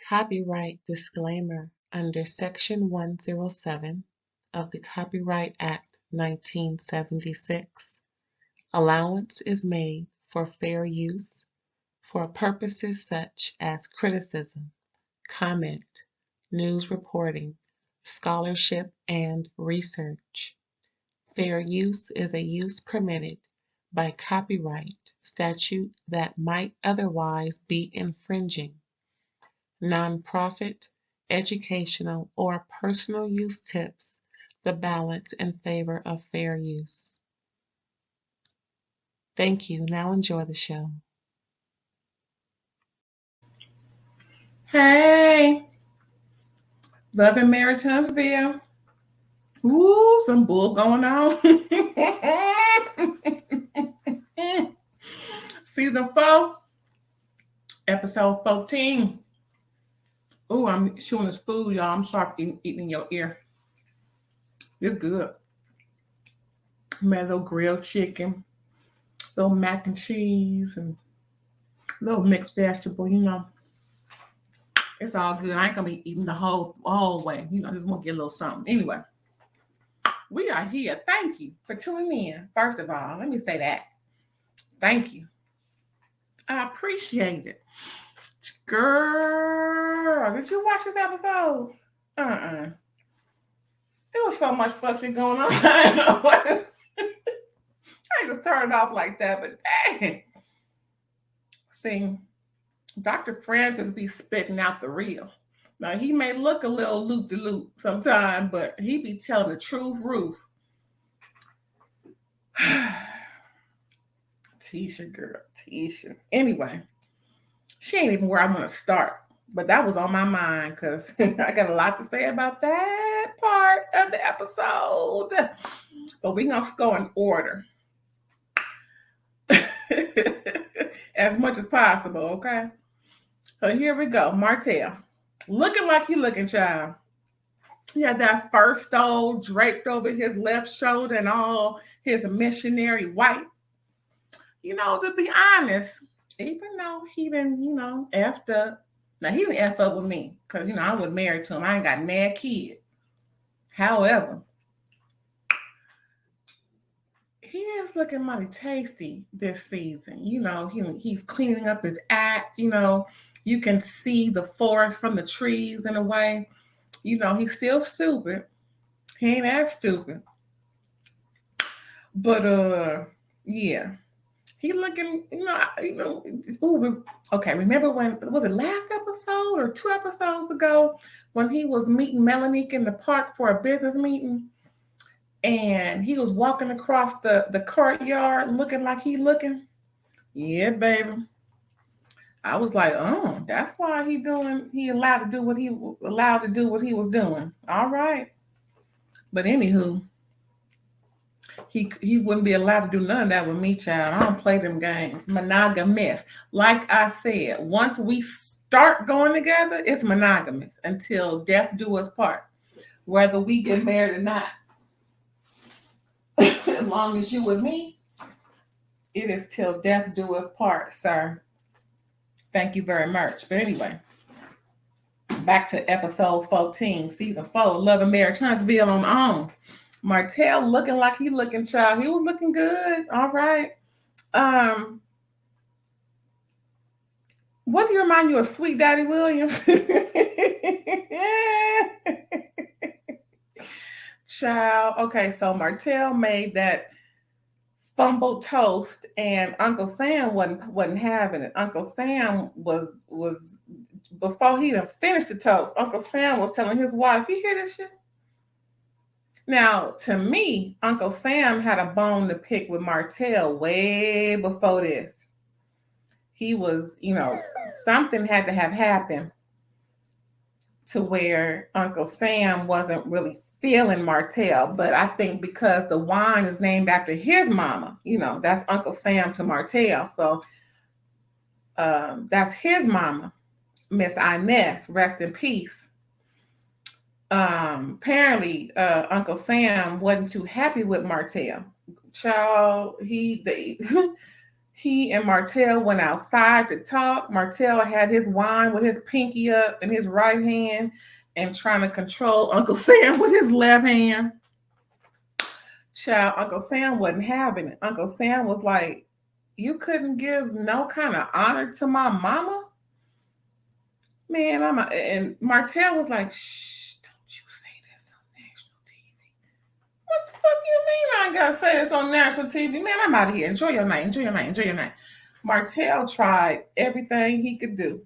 Copyright disclaimer under Section 107 of the Copyright Act 1976. Allowance is made for fair use for purposes such as criticism, comment, news reporting, scholarship, and research. Fair use is a use permitted by copyright statute that might otherwise be infringing. Nonprofit, educational, or personal use tips the balance in favor of fair use. Thank you. Now enjoy the show. Hey, Love and Marriage Huntsville. Ooh, some bull going on. Season 4, episode 14. Ooh, I'm chewing this food, y'all. I'm sorry for eating in your ear. It's good. Made a little grilled chicken, little mac and cheese, and little mixed vegetable, It's all good. I ain't gonna be eating the whole way. Just want to get a little something. Anyway, we are here. Thank you for tuning in. First of all, let me say that. Thank you. I appreciate it. Girl, did you watch this episode? There was so much fucking going on. I don't know what. I just started off like that, but dang. See, Dr. Francis be spitting out the real. Now, he may look a little loop-de-loop sometime, but he be telling the truth, Ruth. Tisha, girl, Tisha. Anyway, she ain't even where I want to start, but that was on my mind because I got a lot to say about that part of the episode. But we're going to go in order as much as possible, okay? So here we go. Martell. Looking like he looking, child. He had that fur stole draped over his left shoulder and all his missionary white. To be honest, even though he didn't, effed up. Now, he didn't F up with me because, I was married to him. I ain't got mad kid. However, he is looking mighty tasty this season. He's cleaning up his act. You can see the forest from the trees in a way. He's still stupid. He ain't that stupid. But, yeah. He looking, ooh, okay, remember when, was it last episode or 2 episodes ago when he was meeting Melanie in the park for a business meeting and he was walking across the courtyard looking like he looking? Yeah, baby. I was like, oh, that's why he allowed to do what he was doing. All right. But anywho, he wouldn't be allowed to do none of that with me, child. I don't play them games. Monogamous. Like I said, once we start going together, it's monogamous until death do us part. Whether we get married or not. As long as you with me, it is till death do us part, sir. Thank you very much. But anyway, back to episode 14, season 4, Love and Marriage Huntsville on. Martell looking like he looking, child. He was looking good. All right. What do you remind you of Sweet Daddy Williams? Child. Okay, so Martell made that fumbled toast and Uncle Sam wasn't having it. Uncle Sam was before he even finished the toast, Uncle Sam was telling his wife, you hear this shit? Now, to me, Uncle Sam had a bone to pick with Martell way before this. He was, something had to have happened to where Uncle Sam wasn't really feeling Martell. But I think because the wine is named after his mama, that's Uncle Sam to Martell. So that's his mama, Miss Inez, rest in peace. Apparently Uncle Sam wasn't too happy with Martell. Child, he He and Martell went outside to talk. Martell had his wine with his pinky up in his right hand and trying to control Uncle Sam with his left hand. Child, Uncle Sam wasn't having it. Uncle Sam was like, you couldn't give no kind of honor to my mama? Man, and Martell was like, shh, don't you say this on national TV. What the fuck you mean I ain't gotta say this on national TV? Man, I'm out of here. Enjoy your night, enjoy your night, enjoy your night. Martell tried everything he could do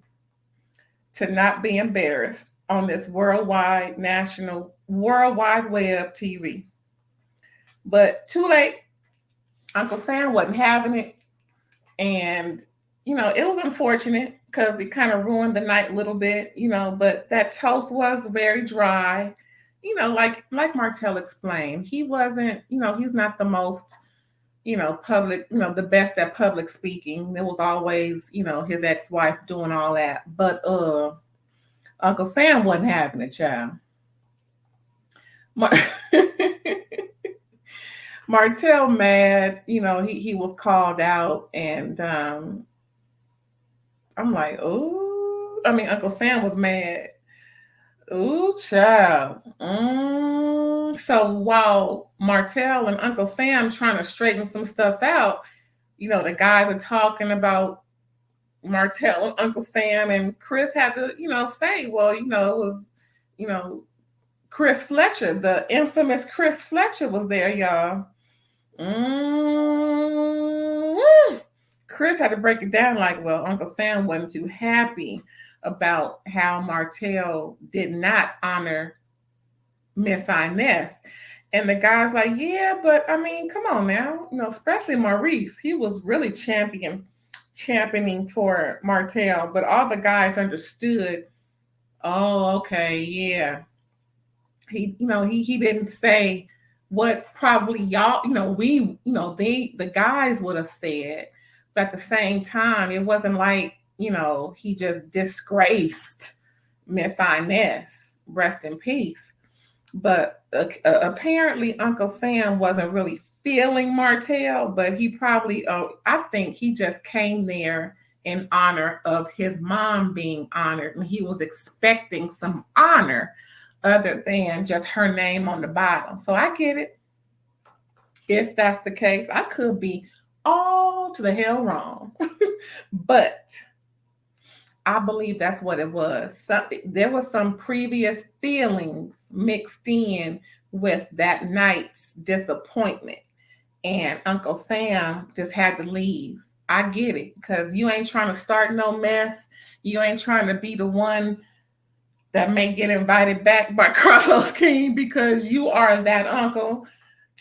to not be embarrassed on this worldwide, national, world wide web TV. But too late. Uncle Sam wasn't having it. And, it was unfortunate because it kind of ruined the night a little bit, but that toast was very dry. Like Martell explained, he wasn't, he's not the most, public, the best at public speaking. There was always, his ex-wife doing all that. But Uncle Sam wasn't having it, child. Martell mad, he was called out, and I'm like, oh, Uncle Sam was mad. Ooh, child. So while Martell and Uncle Sam trying to straighten some stuff out, the guys are talking about Martell and Uncle Sam, and Chris had to, say, well, it was, Chris Fletcher, the infamous Chris Fletcher was there, y'all. Chris had to break it down like, well, Uncle Sam wasn't too happy about how Martell did not honor Miss Inez. And the guy's like, yeah, but come on now, especially Maurice, he was really championing for Martell, but all the guys understood, oh, okay, yeah. He didn't say what probably y'all, the guys would have said, but at the same time, it wasn't like, he just disgraced Miss Inez, rest in peace. But apparently Uncle Sam wasn't really feeling Martell, but he probably, I think he just came there in honor of his mom being honored, and he was expecting some honor other than just her name on the bottom. So I get it. If that's the case, I could be all to the hell wrong. But I believe that's what it was. There was some previous feelings mixed in with that night's disappointment. And Uncle Sam just had to leave. I get it, because you ain't trying to start no mess. You ain't trying to be the one that may get invited back by Carlos King, because you are that uncle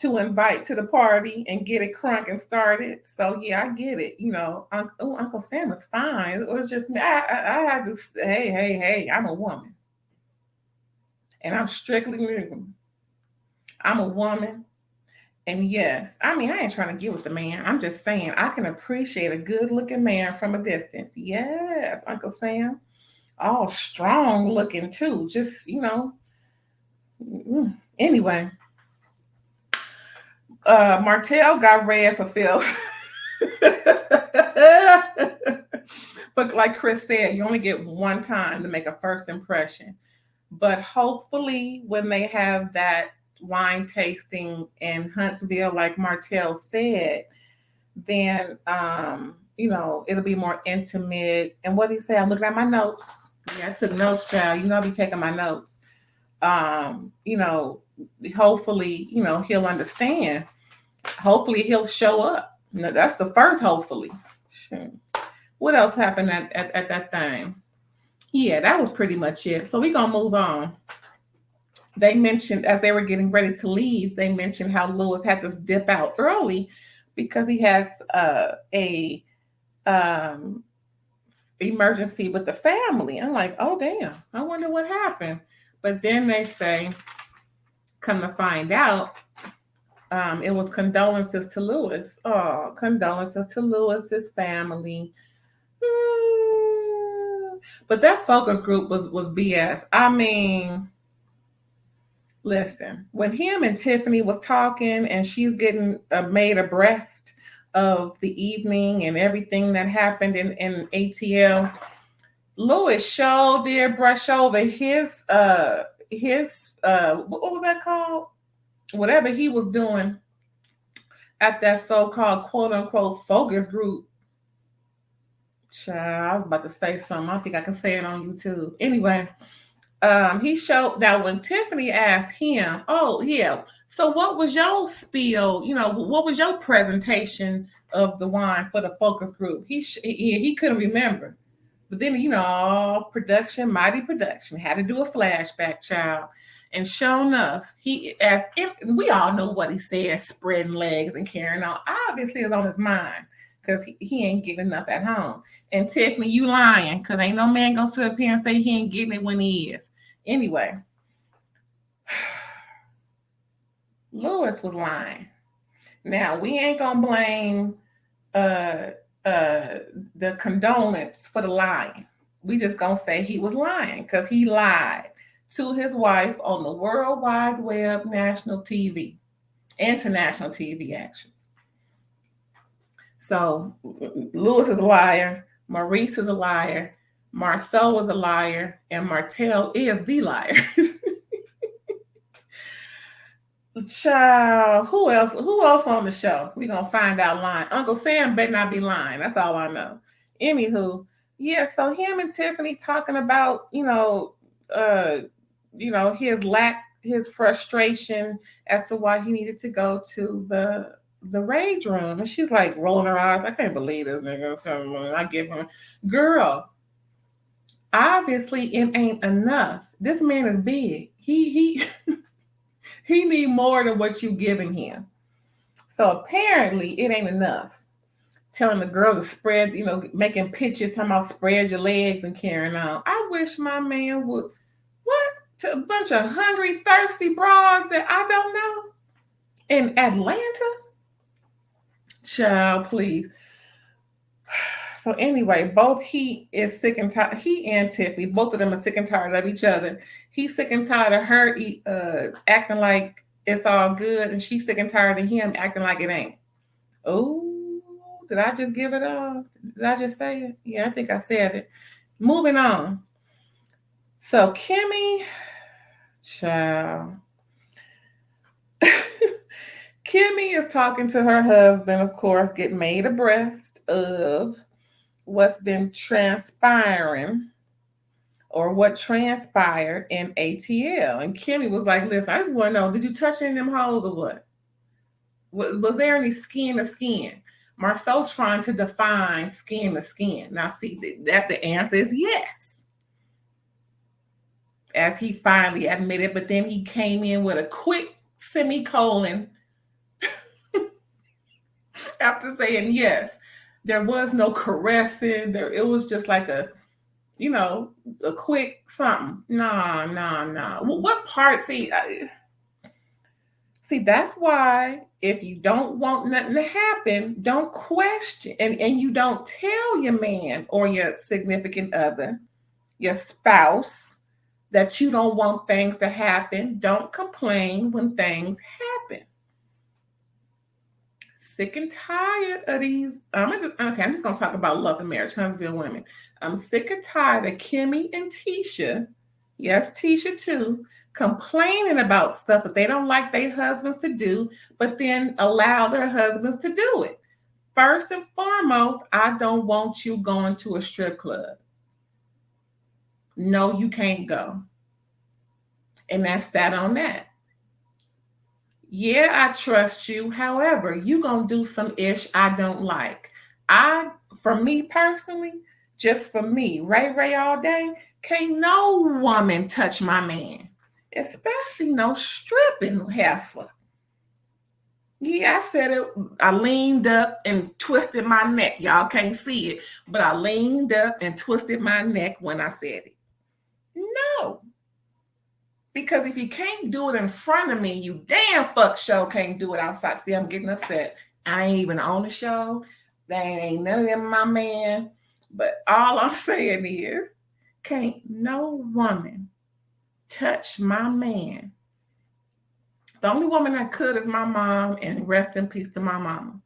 to invite to the party and get it crunk and started. So yeah, I get it. Uncle Sam is fine. It was just me. I had to say, hey, I'm a woman. And I'm strictly legal. I'm a woman. And yes, I ain't trying to get with the man. I'm just saying I can appreciate a good looking man from a distance. Yes, Uncle Sam. All strong looking too. Just, Anyway. Martell got red for Phil. But like Chris said, you only get one time to make a first impression. But hopefully when they have that wine tasting in Huntsville, like Martell said, then it'll be more intimate. And what did he say? I'm looking at my notes. Yeah, I took notes, child. I'll be taking my notes. Hopefully, he'll understand. Hopefully he'll show up. That's the first hopefully. What else happened at that thing? Yeah, that was pretty much it. So we're going to move on. They mentioned, as they were getting ready to leave, they mentioned how Lewis had to dip out early because he has a emergency with the family. I'm like, oh, damn. I wonder what happened. But then they say, come to find out, it was condolences to Lewis. Oh, condolences to Lewis's family. But that focus group was BS. Listen, when him and Tiffany was talking and she's getting made abreast of the evening and everything that happened in ATL, Lewis sure did brush over his what was that called? Whatever he was doing at that so-called quote unquote focus group. Child, I was about to say something. I don't think I can say it on YouTube. Anyway, he showed that when Tiffany asked him, "Oh yeah, so what was your spiel? You know, what was your presentation of the wine for the focus group?" He couldn't remember, but then production, mighty production, had to do a flashback, child. And sure enough, we all know what he said, spreading legs and carrying on. Obviously, it's on his mind because he ain't getting enough at home. And Tiffany, you lying because ain't no man gonna sit up here and say he ain't getting it when he is. Anyway, Lewis was lying. Now we ain't gonna blame uh the condolence for the lying. We just gonna say he was lying because he lied to his wife on the World Wide Web, national TV, international TV, actually. So Lewis is a liar, Maurice is a liar, Marceau is a liar, and Martell is the liar. Child, who else? Who else on the show? We gonna find out lying. Uncle Sam better not be lying. That's all I know. Anywho, yeah. So him and Tiffany talking about his frustration as to why he needed to go to the rage room, and she's like rolling her eyes. I can't believe this nigga. I give him, girl. Obviously, it ain't enough. This man is big. He he need more than what you giving him. So apparently it ain't enough. Telling the girl to spread, making pictures, talking about spread your legs and carrying on. I wish my man would. What? To a bunch of hungry, thirsty broads that I don't know in Atlanta? Child, please. So anyway, both he is sick and tired. He and Tiffany, both of them are sick and tired of each other. He's sick and tired of her acting like it's all good, and she's sick and tired of him acting like it ain't. Oh, did I just give it all? Did I just say it? Yeah, I think I said it. Moving on. So Kimmy, child. Kimmy is talking to her husband, of course, getting made abreast of what's been transpiring or what transpired in ATL. And Kimmy was like, listen, I just want to know, did you touch any of them hoes or what? Was there any skin to skin? Marceau trying to define skin to skin. Now, see, that the answer is yes. As he finally admitted, but then he came in with a quick semicolon after saying yes. There was no caressing. It was just like a quick something. Nah. What part? See, that's why if you don't want nothing to happen, don't question, and you don't tell your man or your significant other, your spouse, that you don't want things to happen. Don't complain when things happen. Sick and tired of these. I'm just gonna talk about love and marriage, Huntsville women. I'm sick and tired of Kimmy and Tisha, yes, Tisha too, complaining about stuff that they don't like their husbands to do, but then allow their husbands to do it. First and foremost, I don't want you going to a strip club. No, you can't go. And that's that on that. Yeah, I trust you. However, you gonna do some ish I don't like. For me personally, just for me, Ray all day, can't no woman touch my man, especially no stripping heifer. Yeah, I said it. I leaned up and twisted my neck. Y'all can't see it, but I leaned up and twisted my neck when I said it. No. Because if you can't do it in front of me, you damn fuck show can't do it outside. See, I'm getting upset. I ain't even on the show. They ain't none of them my man. But all I'm saying is, can't no woman touch my man. The only woman that could is my mom, and rest in peace to my mama.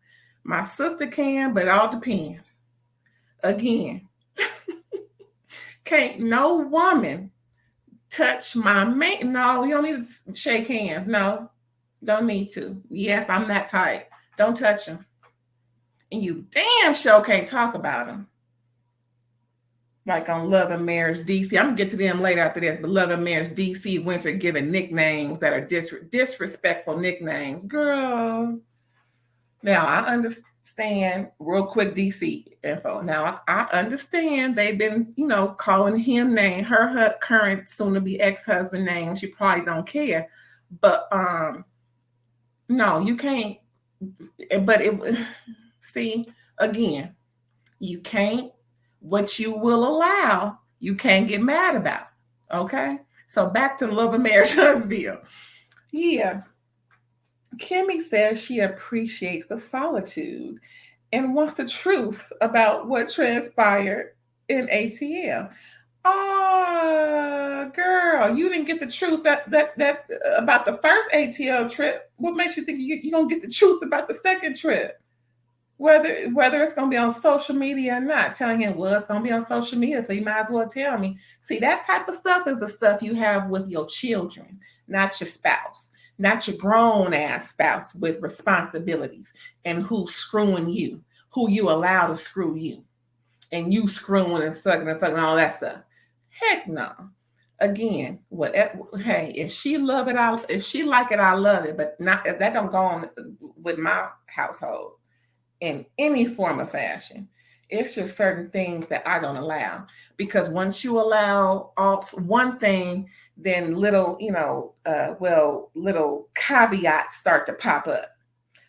My sister can, but it all depends. Again, can't no woman touch my man. No, you don't need to shake hands. No, don't need to. Yes, I'm that type. Don't touch him. And you damn sure can't talk about him. Like on Love and Marriage DC. I'm gonna get to them later after this, but Love and Marriage DC Winter giving nicknames that are disrespectful nicknames. Girl. Now I understand real quick DC info. Now I understand they've been, calling him name, her current soon to be ex-husband name. She probably don't care. But no, you can't. But it see again, you can't. What you will allow, you can't get mad about. Okay, so back to Love and Marriage Huntsville. Yeah, Kimmy says she appreciates the solitude and wants the truth about what transpired in ATL. Oh, girl, you didn't get the truth that about the first ATL trip. What makes you think you're gonna get the truth about the second trip? Whether it's gonna be on social media or not, telling him, well, it's gonna be on social media, so you might as well tell me. See, that type of stuff is the stuff you have with your children, not your spouse, not your grown ass spouse with responsibilities and who's screwing you, who you allow to screw you, and you screwing and sucking and fucking all that stuff. Heck no. Again, hey, if she love it, if she like it, I love it. But not that don't go on with my household in any form of fashion. It's just certain things that I don't allow, because once you allow one thing, then little caveats start to pop up.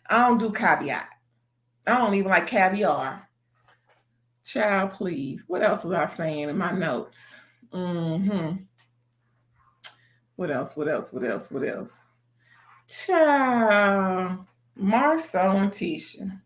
I don't do caveat. I don't even like caviar. Child, please. What else was I saying in my notes? What else? Child, Marcel and Tisha.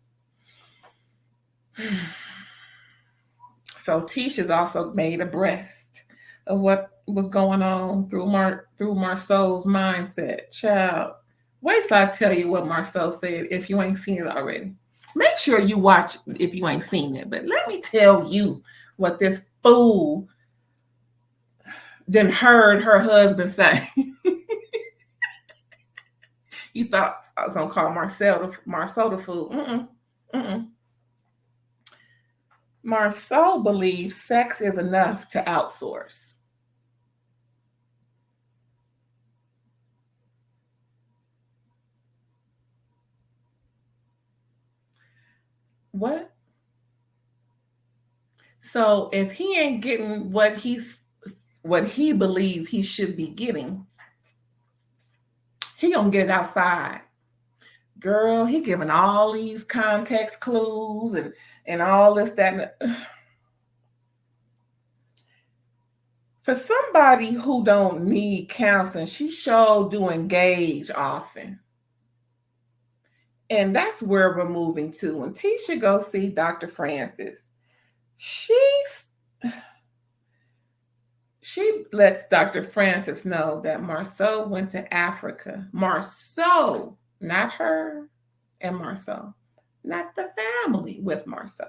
So Tisha's also made abreast of what was going on through Marceau's mindset. Child, wait till I tell you what Marceau said if you ain't seen it already. Make sure you watch if you ain't seen it. But let me tell you what this fool then heard her husband say. You thought I was gonna call Marceau the fool. Marceau believes sex is enough to outsource. What? So if he ain't getting what he believes he should be getting, he gonna get it outside. Girl, he giving all these context clues and all this, that. For somebody who don't need counseling, she sure do engage often. And that's where we're moving to. When Tisha go see Dr. Francis, she lets Dr. Francis know that Marceau went to Africa. Marceau, not her and Marceau, not the family with Marceau.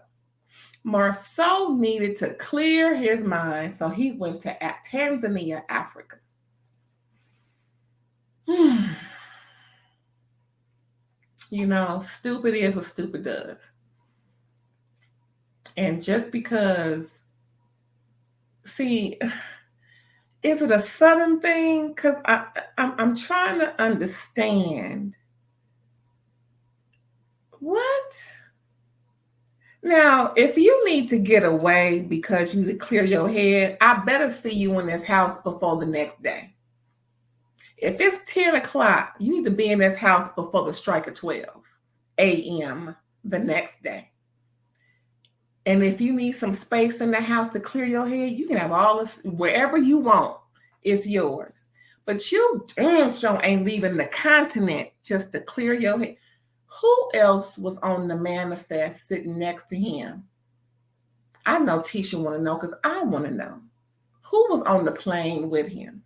Marceau needed to clear his mind, so he went to Tanzania, Africa. Stupid is what stupid does. And just because, see, is it a sudden thing? Because I'm trying to understand. What? Now, if you need to get away because you need to clear your head, I better see you in this house before the next day. If it's 10 o'clock, you need to be in this house before the strike of 12 a.m. the next day. And if you need some space in the house to clear your head, you can have all this wherever you want. It's yours. But you damn sure ain't leaving the continent just to clear your head. Who else was on the manifest sitting next to him? I know Tisha want to know because I want to know. Who was on the plane with him?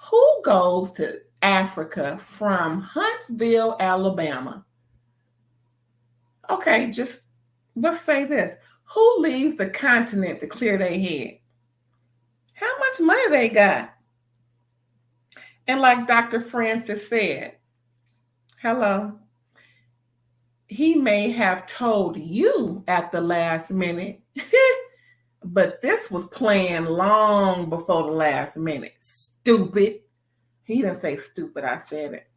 Who goes to Africa from Huntsville, Alabama, Okay, just let's say this. Who leaves the continent to clear their head? How much money they got? And like Dr. Francis said, hello, he may have told you at the last minute, but this was planned long before the last minute. Stupid. He didn't say stupid, I said it.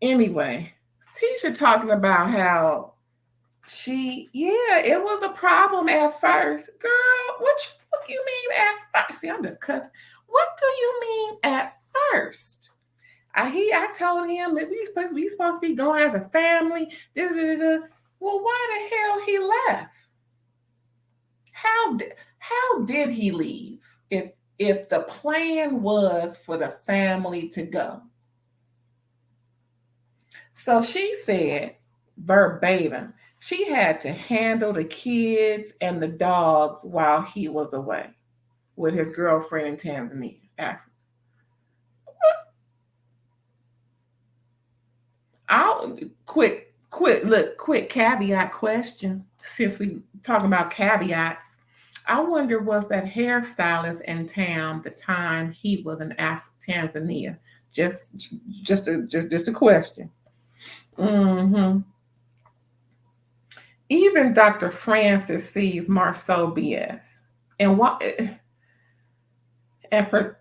Anyway, Tisha talking about how it was a problem at first. Girl, what you mean at first? See, I'm just cussing. What do you mean at first? I told him that we supposed to be going as a family. Da, da, da, da. Well, why the hell he left? How did he leave? If the plan was for the family to go. So she said verbatim, she had to handle the kids and the dogs while he was away with his girlfriend in Tanzania, Africa. I'll quick caveat question. Since we talking about caveats, I wonder was that hairstylist in town the time he was in Tanzania? Just a question. Mm-hmm. Even Dr. Francis sees Marceau BS. And what and for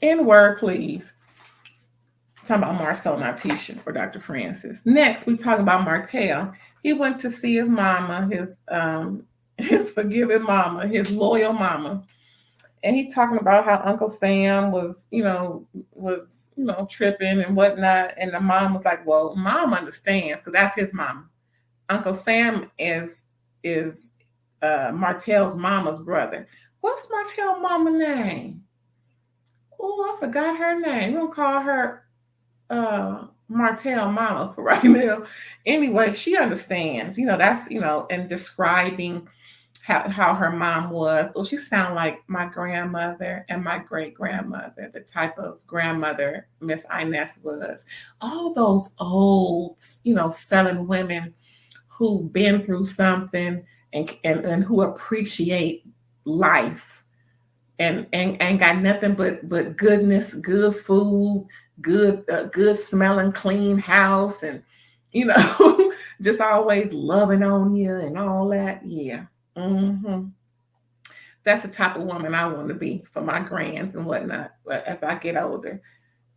in word, please. Talking about Marceau, not Tisha or Dr. Francis. Next, we talk about Martell. He went to see his mama, his forgiving mama, his loyal mama. And he talking about how Uncle Sam was tripping and whatnot. And the mom was like, well, mom understands because that's his mama. Uncle Sam is Martell's mama's brother. What's Martell's mama name? Oh, I forgot her name. We'll call her Martell mama for right now. Anyway, she understands. That's and describing how her mom was. Oh, she sounded like my grandmother and my great grandmother, the type of grandmother Miss Inez was. All those old, Southern women who been through something and who appreciate life and got nothing but goodness, good food, good smelling, clean house, and just always loving on you and all that. Yeah. Mm-hmm. That's the type of woman I want to be for my grands and whatnot. But as I get older,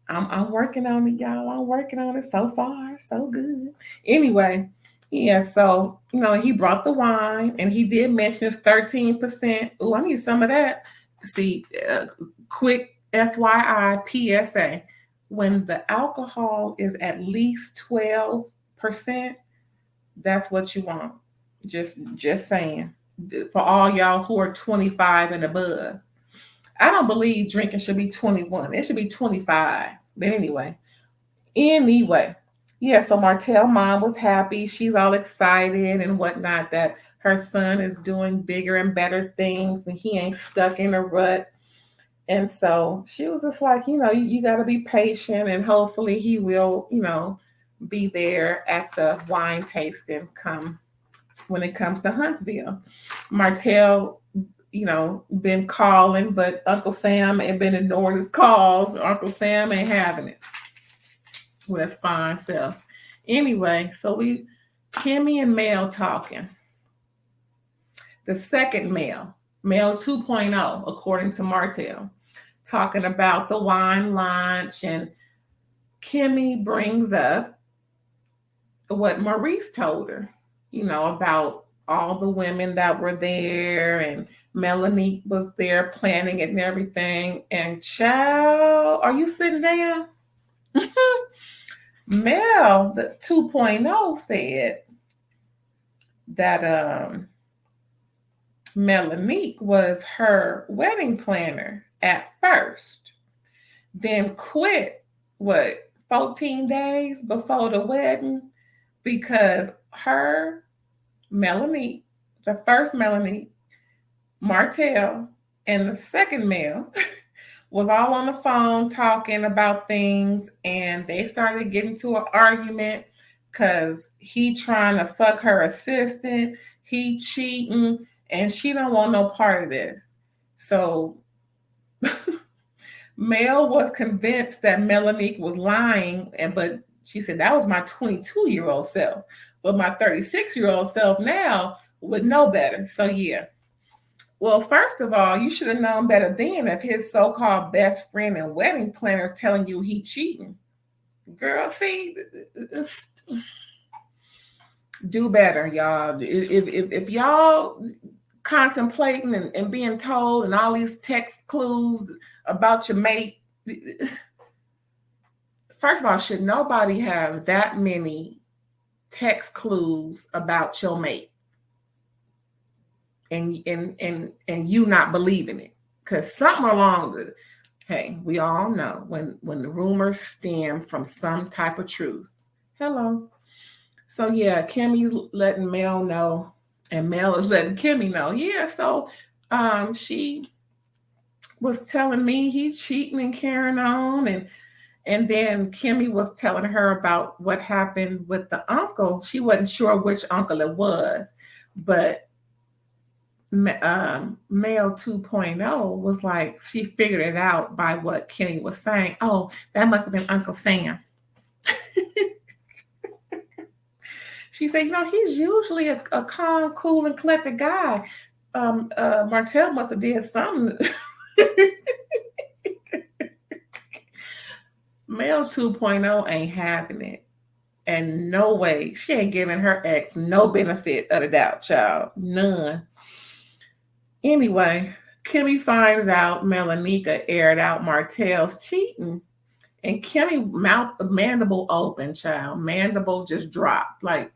I'm working on it, y'all. I'm working on it. So far, so good. Anyway, yeah. So he brought the wine, and he did mention it's 13%. Oh, I need some of that. See, quick FYI PSA: when the alcohol is at least 12%, that's what you want. Just saying. For all y'all who are 25 and above. I don't believe drinking should be 21. It should be 25. But anyway. Yeah, so Martell mom was happy. She's all excited and whatnot that her son is doing bigger and better things and he ain't stuck in a rut. And so she was just like, you got to be patient and hopefully he will, be there at the wine tasting when it comes to Huntsville. Martell, been calling, but Uncle Sam ain't been ignoring his calls. Uncle Sam ain't having it. Well, that's fine self. Anyway, so Kimmy and Mel talking. The second Mel 2.0, according to Martell, talking about the wine lunch, and Kimmy brings up what Maurice told her, about all the women that were there, and Melanie was there planning it and everything. And child, are you sitting down? Mel, the 2.0, said that Melanie was her wedding planner at first, then quit 14 days before the wedding because her, Melanie, the first Melanie, Martell, and the second Mel was all on the phone talking about things, and they started getting to an argument because he trying to fuck her assistant, he cheating, and she don't want no part of this. So Mel was convinced that Melanique was lying, but she said that was my 22-year-old self. But my 36-year-old self now would know better. So yeah. Well, first of all, you should have known better then if his so-called best friend and wedding planner is telling you he cheating. Girl, see, do better, y'all. If y'all contemplating and being told and all these text clues about your mate, first of all, should nobody have that many text clues about your mate and you not believing it? Because something along the, hey, we all know when the rumors stem from some type of truth. Hello. So yeah, Kimmy's letting Mel know, and Mel is letting Kimmy know. Yeah, so she was telling me he's cheating and carrying on, and then Kimmy was telling her about what happened with the uncle. She wasn't sure which uncle it was, but Male 2.0 was like, she figured it out by what Kimmy was saying. Oh, that must have been Uncle Sam. She said, he's usually a calm, cool, and collected guy. Martell must have did something. Male 2.0 ain't having it. And no way. She ain't giving her ex no benefit of the doubt, child. None. Anyway, Kimmy finds out Melanika aired out Martell's cheating. And Kimmy mandible open, child. Mandible just dropped. Like,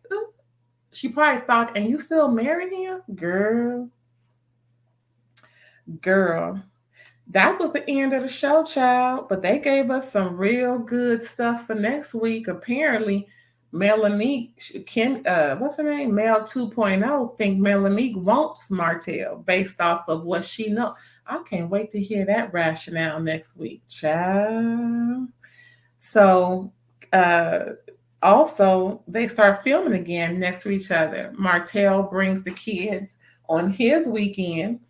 she probably thought, and you still married him? Girl. That was the end of the show, child. But they gave us some real good stuff for next week. Apparently, Melanique, what's her name? Mel 2.0 think Melanique wants Martell based off of what she knows. I can't wait to hear that rationale next week, child. So, also, they start filming again next to each other. Martell brings the kids on his weekend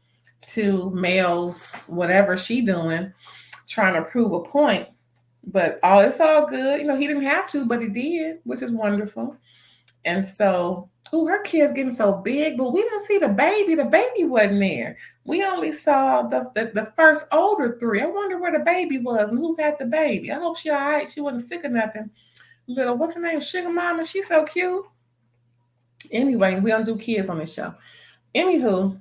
to Mel's whatever she doing, trying to prove a point. But it's all good. He didn't have to, but he did, which is wonderful. And so, her kids getting so big, but we didn't see the baby. The baby wasn't there. We only saw the first older three. I wonder where the baby was and who had the baby. I hope she all right. She wasn't sick or nothing. Little, what's her name? Sugar Mama. She's so cute. Anyway, we don't do kids on this show. Anywho,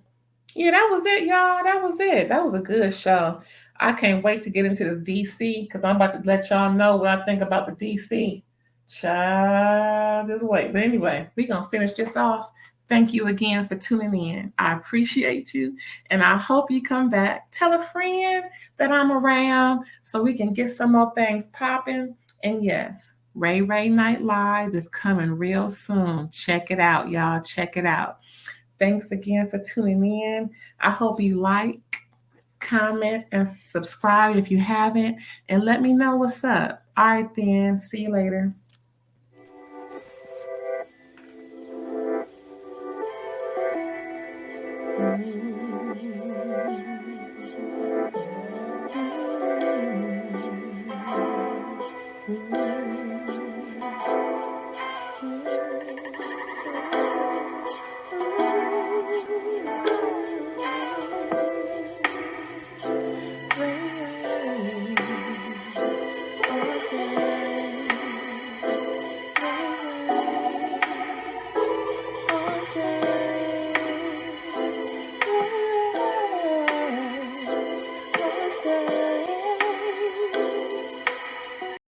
yeah, that was it, y'all. That was it. That was a good show. I can't wait to get into this DC because I'm about to let y'all know what I think about the DC. Child, just wait. But anyway, we're going to finish this off. Thank you again for tuning in. I appreciate you, and I hope you come back. Tell a friend that I'm around so we can get some more things popping. And yes, Ray Night Live is coming real soon. Check it out, y'all. Check it out. Thanks again for tuning in. I hope you like, comment, and subscribe if you haven't, and let me know what's up. All right, then. See you later.